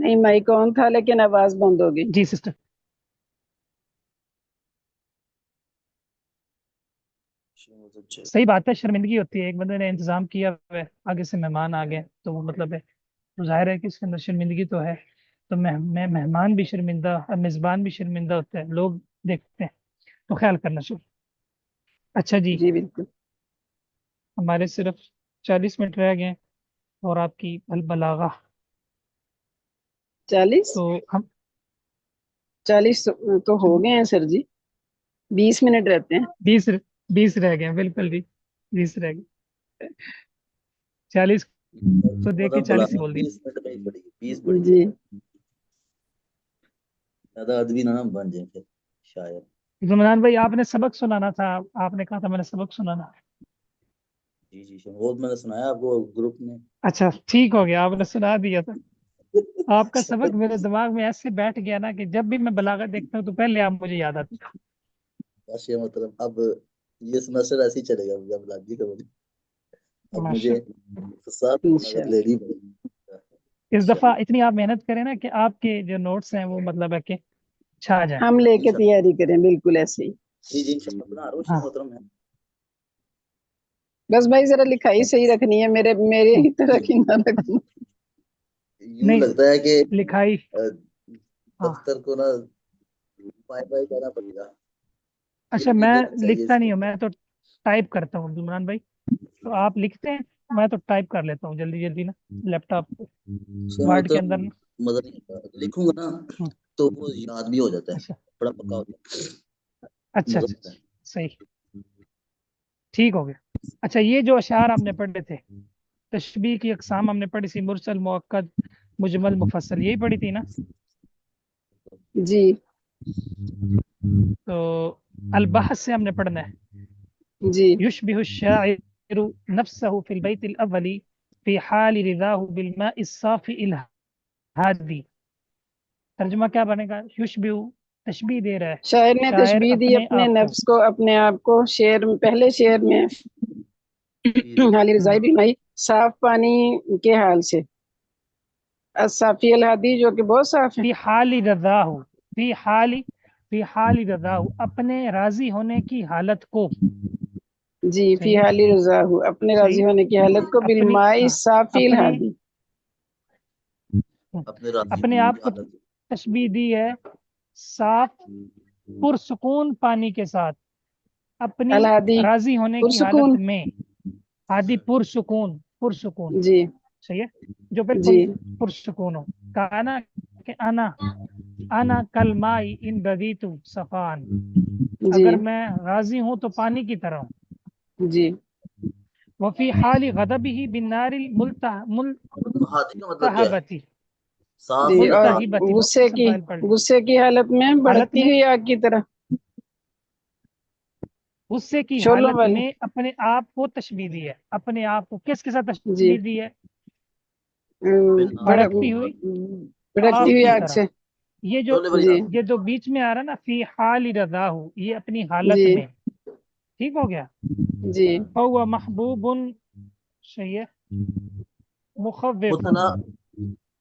نہیں مائک آن تھا لیکن آواز بند ہو گئی. جی سسٹر. صحیح بات ہے، شرمندگی ہوتی ہے. ایک بندے نے انتظام کیا ہوا ہے، آگے سے مہمان آ گئے تو وہ مطلب ہے تو ظاہر ہے کہ اس کے اندر شرمندگی تو ہے. تو مہمان بھی شرمندہ اور میزبان بھی شرمندہ ہوتے ہیں، لوگ دیکھتے ہیں تو خیال کرنا چاہیے. اچھا جی، جی بالکل. ہمارے صرف 40 منٹ رہ گئے اور آپ کی البلاغہ 40 تو ہم 40 تو ہو گئے ہیں سر جی. 20 منٹ رہتے ہیں. 20 رہ گئے ہیں، بالکل جی 20 رہ گئے. 40 تو دیکھیے 40 ہی بول دیا. 20 منٹ میں ہی پڑی 20 پڑی جی زیادہ ادبی نہ بن جائیں پھر شاید. زمران بھائی آپ نے سبق سنانا تھا، آپ نے کہا تھا میں نے سبق سنانا. جی جی بہت میں نے سنایا آپ کو گروپ میں. اچھا ٹھیک ہو گیا، آپ نے سنا دیا تھا. آپ کا سبق میرے دماغ میں ایسے بیٹھ گیا نا کہ جب بھی میں بلاغت دیکھتا ہوں تو پہلے آپ مجھے یاد آتے. بس یہ مطلب اب یہ سمسٹر ایسے ہی چلے گا جب لگ گئی خبر. اب مجھے ساتھ بلاغت انشاءاللہ. لینی پڑے گی اس دفعہ اتنی آپ محنت کریں نا کہ آپ کے جو نوٹس ہیں وہ مطلب ہے کہ چھا جائیں. ہم لے کے تیاری کریں بالکل ایسے ہی. جی جی انشاءاللہ بنا رہا ہوں ہاں محترم ہے. بس بھائی ذرا لکھائی صحیح رکھنی ہے، میرے ہی طرح کی نہ رکھنا. یوں نہیں لگتا ہے کہ لکھائی ہاں. دفتر کو نا بائی بائی کرنا پڑے گا. اچھا علمی میں محنت چاہیے اس لکھتا کے نہیں ہوں، اندر. میں تو ٹائپ کرتا ہوں عمران بھائی. تو آپ لکھتے ہیں، میں تو ٹائپ کر لیتا ہوں جلدی جلدی نا لیپ ٹاپ ورڈ کے اندر نا. مزہ نہیں آتا لکھوں گا نا ہوں، تو وہ یاد بھی ہو جاتا ہے، اچھا بڑا پکا ہوتا ہے، اچھا مزہ اچھا آتا ہے. صحیح ٹھیک ہو گیا. اچھا یہ جو اشعار ہم نے پڑھے تھے، تشبیہ کی اقسام ہم نے پڑھی تھی، مرسل، مؤکد، مجمل، مفصل، یہی پڑھی تھی نا. جی تو البحث سے ہم نے پڑھنا ہے. جی يشبه الشاعر نفسه في البيت الأول في حال رضاه بالماء الصافي الهادي. ترجمہ کیا بنے گا؟ یشبہ تشبیہ دے رہا ہے شاعر نے شاعر تشبیہ دی اپنے آپ نفس کو، اپنے آپ کو شعر میں، پہلے شعر میں حال رضائی بالمائی صاف پانی کے حال سے، الصافی الہادی جو کہ بہت صاف ہے. فی حال رضاہ فی حال رضاہ اپنے راضی ہونے کی حالت کو. جی فی صحیح حال رضا ہوں اپنے ہے راضی صحیح. ہونے کی حالت کو، اپنی بالمائی ہاں صافی اپنے الہادی. اپنے راضی اپنے ہونے آپ کی کو حالت. تشبیہ دی ہے صاف پرسکون پانی کے ساتھ اپنی الہادی راضی ہونے کی حالت پرسکون. میں. ہادی پرسکون جی صحیح ہے، جو بالکل جی پرسکون ہو. کہنا کہ انا کل مائی ان رضیت صفان، جی اگر میں راضی ہوں تو پانی کی طرح ہوں. جی وفی حال غضبہ بالنار ہاتھی کا مطلب کیا ہے؟ الملتہبتی. جی صاف اور الہادی. ملتہبتی غصے اسم کی فاعل پڑھ لیں. غصے کی حالت میں حالت بھڑکتی میں ہوئی آگ کی طرح، غصے کی شولوں حالت والی. میں اپنے آپ کو تشبیہ دی ہے. اپنے آپ کو کس کے ساتھ جی تشبیہ دی ہے؟ بالنار بھڑکتی ہوئی بھڑکتی آگ ہوئی کی آگ طرح. سے. یہ جو شولے والی جی آگ. یہ جو بیچ میں آ رہا نا فی حال رضا ہو، یہ اپنی حالت جی میں. ٹھیک ہو گیا. جی فہو محبوب صحیح ہے مخوف، مطلع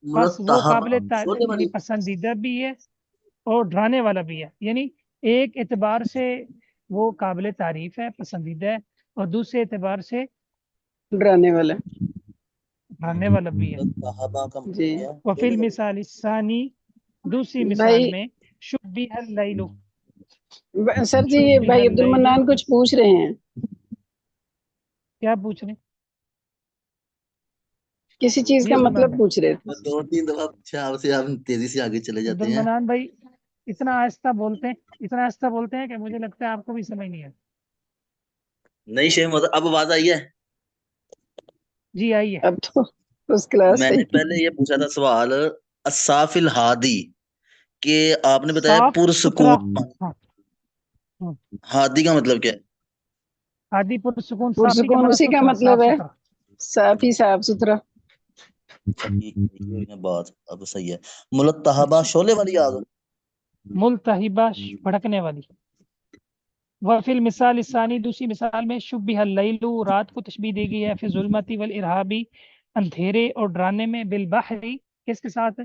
بس وہ مرتحب قابل شولے یعنی والی. پسندیدہ بھی ہے اور ڈرانے والا بھی ہے. یعنی ایک اعتبار سے وہ قابل تعریف ہے، پسندیدہ ہے، اور دوسرے اعتبار سے ڈرانے والا. ڈرانے والا بھی ہے. مرتحبہ کا جی مطلب کیا ہے؟ وفی شولے والی. المثال الثانی دوسری مثال بھائی میں شبیہ اللیل سر جی یہ شبیہ بھائی عبد اللیل. المنان کچھ پوچھ رہے ہیں، کیا پوچھ رہے ہیں کسی چیز جی کا عبد المنان مطلب بھائی؟ پوچھ رہے تھے. میں 2-3 دفعہ پوچھا آپ سے، آپ تیزی سے آگے چلے عبد جاتے ہیں. المنان بھائی اتنا آہستہ بولتے ہیں، اتنا آہستہ بولتے ہیں کہ مجھے لگتا ہے آپ کو بھی سمجھ نہیں ہے. نہیں شیخ مطلب اب آواز آئی ہے. جی آئیے. اب تو اس کلاس میں ہے. نے پہلے یہ پوچھا تھا سوال الصاف الہادی کہ آپ نے بتایا صاف ستھرا. پرسکون پانی. ہاں ہاں. ہادی کا مطلب کیا ہے؟ ہادی پرسکون، صافی کا پرسکون مطلب اسی کا ستھرا، مطلب صاف ہے، ستھرا. صافی صاف ستھرا. اچھا ٹھیک ہے بات اب صحیح ہے. ملتہبہ اچھا شعلے والی آگ. ملتہبہ بھڑکنے والی. وفی المثال الثانی دوسری مثال میں شبیہ اللیل رات کو تشبیہ دی گئی ہے، فی ظلمتی والارہابی اندھیرے اور ڈرانے میں، بالبحری کس کے ساتھ ہے؟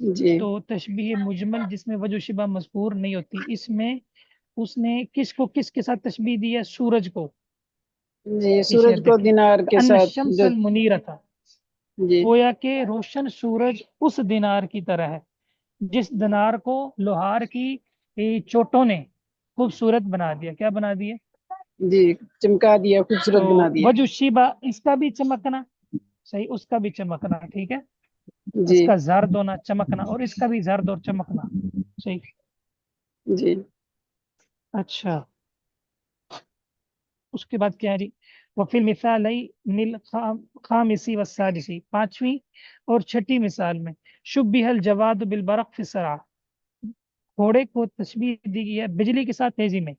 جی تو تشبیہ مجمل جس میں وجہ شبہ مذکور نہیں ہوتی، اس میں اس نے کس کو کس کے ساتھ تشبیہ دی ہے؟ سورج کو۔ جی یہ سورج شعر کو دیکھیں، دینار کے ان ساتھ الشمس جو المنیرۃ، جی گویا کہ روشن سورج اس دینار کی طرح ہے جس دینار کو لوہار کی چوٹوں نے خوبصورت بنا دیا۔ کیا بنا دیا؟ جی چمکا دیا، خوبصورت تو بنا دیا۔ وجہ شبہ اس کا بھی چمکنا، صحیح، اس کا بھی چمکنا، ٹھیک ہے، اس جی کا زرد ہونا، چمکنا، اور اس کا بھی زرد اور چمکنا، صحیح۔ جی اچھا، اس کے بعد کیا ہے جی؟ وفی المثالین الخامسی والسادسی، پانچویں اور چھٹی مثال میں شبہ الجواد بالبرق فی السرعہ، گھوڑے کو تشبیہ دی گئی ہے بجلی کے ساتھ تیزی میں،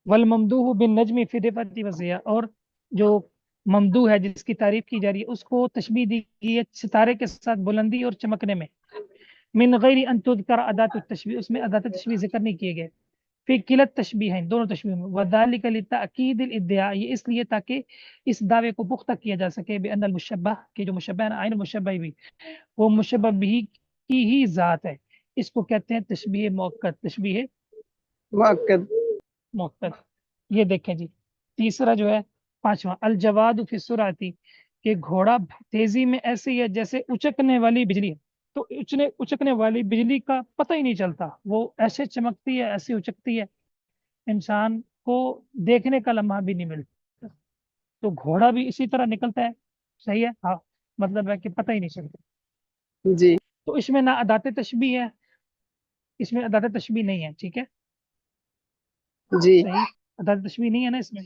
والممدوح بالنجم فی الرفعۃ والضیاء، اور جو ممدوح ہے جس کی تعریف کی جا رہی ہے اس کو تشبیہ دی گئی ہے ستارے کے ساتھ بلندی اور چمکنے میں، من غیر ان تذکر ادات التشبیہ، اس میں ادات تشبیہ ذکر نہیں کیے گئے، فی کلت تشبیہ ہیں، دونوں تشبیہ میں، وذالک لتاکید الادعاء، یہ اس لیے تاکہ اس دعوے کو پختہ کیا جا سکے بان المشبہ، کہ جو مشبہ ہے، عین المشبہ بھی، وہ مشبہ بھی کی ہی ذات ہے، اس کو کہتے ہیں تشبیہ موقت، تشبیہ مؤکد۔ موقت۔ یہ دیکھیں جی، تیسرا جو ہے پانچواں، الجواد فی السرعتی، کہ گھوڑا تیزی میں ایسے ہی ہے جیسے اچکنے والی بجلی ہے، تو اچکنے والی بجلی کا پتہ ہی نہیں چلتا، وہ ایسے چمکتی ہے، ایسے اچکتی ہے، انسان کو دیکھنے کا لمحہ بھی نہیں ملتا، تو گھوڑا بھی اسی طرح نکلتا ہے، صحیح ہے، ہاں، مطلب ہے کہ پتہ ہی نہیں چلتا، جی تو اس میں نہ ادات تشبیہ ہے، اس میں ادات تشبیہ نہیں ہے، ٹھیک ہے، جی صحیح، ادات تشبیہ نہیں ہے نا اس میں،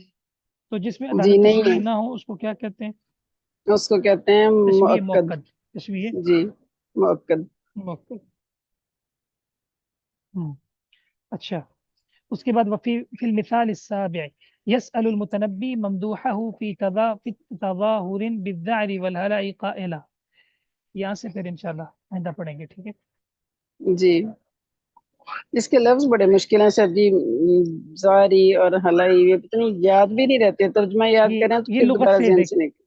تو جس میں جی ادات نہیں ہے، تشبیہ نہ ہو اس کو کیا کہتے ہیں؟ اس کو کہتے ہیں تشبیہ مؤکد۔ موقد، تشبیہ جی مؤکد۔ موقد۔ اچھا، اس کے بعد وفی فی المثال السابع يسأل المتنبی ممدوحہ فی تظاہر بالذعر والہلع قائلا، یہاں سے پھر انشاءاللہ آئندہ پڑھیں گے، ٹھیک ہے، جی اس کے لفظ بڑے مشکل ہیں سر جی، زاری اور ہلائی، یہ اتنی یاد بھی نہیں رہتے، ترجمہ یاد کریں تو یہ پھر لغت دوبارہ سے ذہن دیکھ، سے نکل۔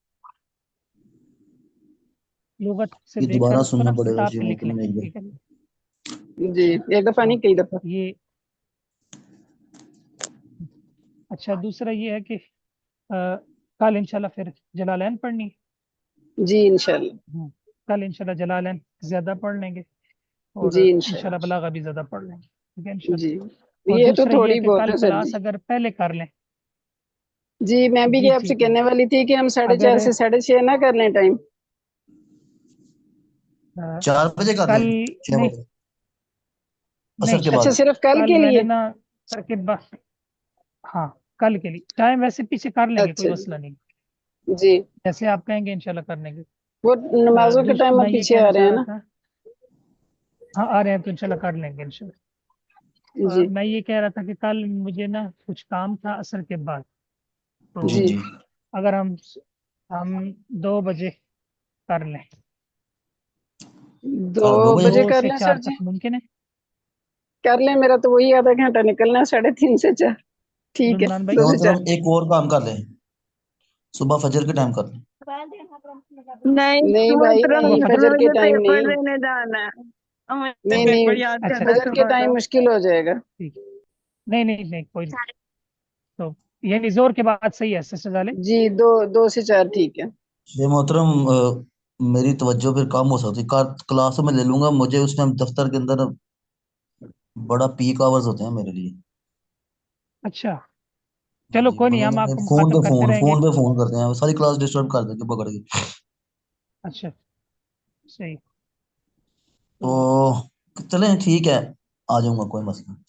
لغت سے یہ دیکھ کر دوبارہ اس کو نا سننا پڑے گا کتاب جی پہ لکھ لیں، محترم ایک ٹھیک ہے، جی ایک دفعہ ہاں، نہیں کئی دفعہ۔ یہ اچھا، دوسرا یہ ہے کہ کل انشاءاللہ پھر جلالین پڑھنی، جی انشاءاللہ۔ کل انشاءاللہ جلالین زیادہ پڑھ لیں گے، اور جی انشاءاللہ انشاءاللہ۔ بلاغہ بھی زیادہ پڑھ لیں گے، ٹھیک ہے انشاءاللہ، جی اور یہ تو دوسرا یہ ہے تھوڑی کہ بہت کل ہے سر جی۔ کلاس اگر پہلے کر لیں، جی میں بھی جی یہ آپ سے ٹھیک ہے، کہنے والی تھی کہ ہم 4:30 اگر سے 6:30 نہ کر لیں ٹائم۔ 4 بجے کر کل لیں، نہیں، نہیں، اثر کے اچھا بعد۔ صرف کل کل کے میں لیے؟ نے نا سر کے بعد، ہاں، کل کے لیے ٹائم ویسے پیچھے کر لیں گے، کوئی اچھا جی مسئلہ نہیں، جی، جیسے آپ کہیں گے انشاءاللہ کر لیں گے، وہ نمازوں کے ٹائم میں اب یہ پیچھے کہنا آ رہے چاہ ہیں رہا نا۔ تھا، ہاں آ رہے ہیں تو انشاءاللہ کر لیں گے انشاءاللہ، جی میں یہ کہہ رہا تھا کہ کل مجھے نا کچھ کام تھا عصر کے بعد، تو جی جی جی اگر ہم 2 بجے کر لیں، 2 2 بجے بجے دو کر سے لیں چار سر جی، تک ممکن ہے؟ کر لیں، میرا تو وہی آدھا گھنٹہ نکلنا ہے، 3:30 سے 4۔ ٹھیک ہے عبدالرحمان بھائی، 2 سے 4۔ محترم ایک اور کام کر لیں، صبح فجر کے ٹائم کر لیں۔ نہیں نہیں بھائی محترم صبح نہیں، فجر، فجر کے مجھے ٹائم پیپر نہیں، دینے جانا ہے، مجھے نہیں پیپر نہیں، یاد اچھا کرنا ہے فجر اچھا، کے صبح ٹائم کا۔ مشکل ہو جائے گا۔ ٹھیک، نہیں نہیں کوئی نہیں، تو یعنی زور کے بعد صحیح ہے سسٹر ڈالے، جی 2 سے 4 ٹھیک ہے۔ یہ محترم میری توجہ پھر کم ہو سکتی، کلاس میں لے لوں گا، مجھے اس ٹائم دفتر کے اندر بڑا پیک آورز ہوتے ہیں میرے لیے۔ اچھا ہاں چلو جی، کوئی نہیں، مگر ہم آپ کو فون مخاطب پہ کرتے فون رہیں گے، فون پہ فون کرتے ہیں، ساری کلاس ڈسٹرب کر دیں گے پکڑ کے۔ اچھا صحیح، تو چلیں ٹھیک ہے، آ جاؤں گا، کوئی مسئلہ نہیں،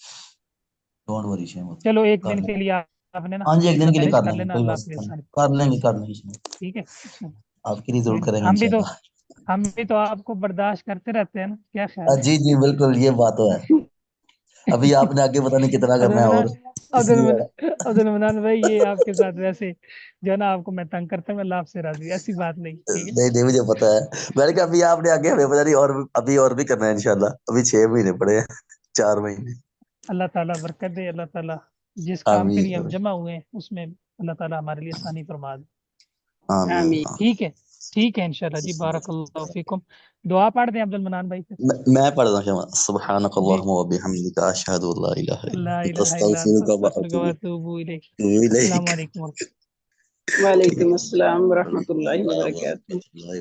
ڈونٹ وری شیخ محترم، چلو ایک کر دن لیں کے لیے آپ نے نا ہاں جی، ایک دن کے لیے مینج کر کر لیں گے، لینا، کوئی اللہ آپ کے مسئلہ نہیں، ساتھ، کر لیں گے ٹھیک ہے، آپ کے لیے ضرور کریں گے ہم بھی تو انشاءاللہ۔ ہم بھی تو آپ کو برداشت کرتے رہتے ہیں نا، کیا خیال جی جی بالکل، یہ بات تو ہے، ابھی آپ نے آگے پتہ نہیں کتنا عبد کرنا ہے اور اس لیے عبد المنان بھائی، یہ آپ کے ساتھ ویسے جو ہے نا آپ کو میں تنگ کرتا ہوں، اللہ آپ سے راضی، ایسی بات نہیں، ٹھیک ہے، نہیں نہیں مجھے پتا ہے، میں نے کہا ابھی آپ نے آگے ہمیں پتہ نہیں، اور ابھی اور بھی کرنا ہے انشاءاللہ، ابھی 6 مہینے پڑے ہیں، 4 مہینے۔ اللہ تعالیٰ برکت دے، اللہ تعالیٰ جس کام کے لیے ہم آمین جمع ہوئے ہیں اس میں اللہ تعالیٰ ہمارے لیے آسانی فرما دے، آمین آمین۔ ٹھیک ہے، ٹھیک ہے انشاءاللہ جی، بارک اللہ فیکم. دعا پڑھ دیں عبد المنان بھائی سے. میں پڑھتا ہوں شما سبحانک جی. اللہم و بحمدک اشہد ان لا الہ الا لا انت الہ الا انت استغفرک و استغفرک اتوب واتوب الیک. السلام الیک. علیکم ورحمۃ وعلیکم السلام ورحمۃ اللہ السلام وبرکاتہ. ورحمۃ اللہ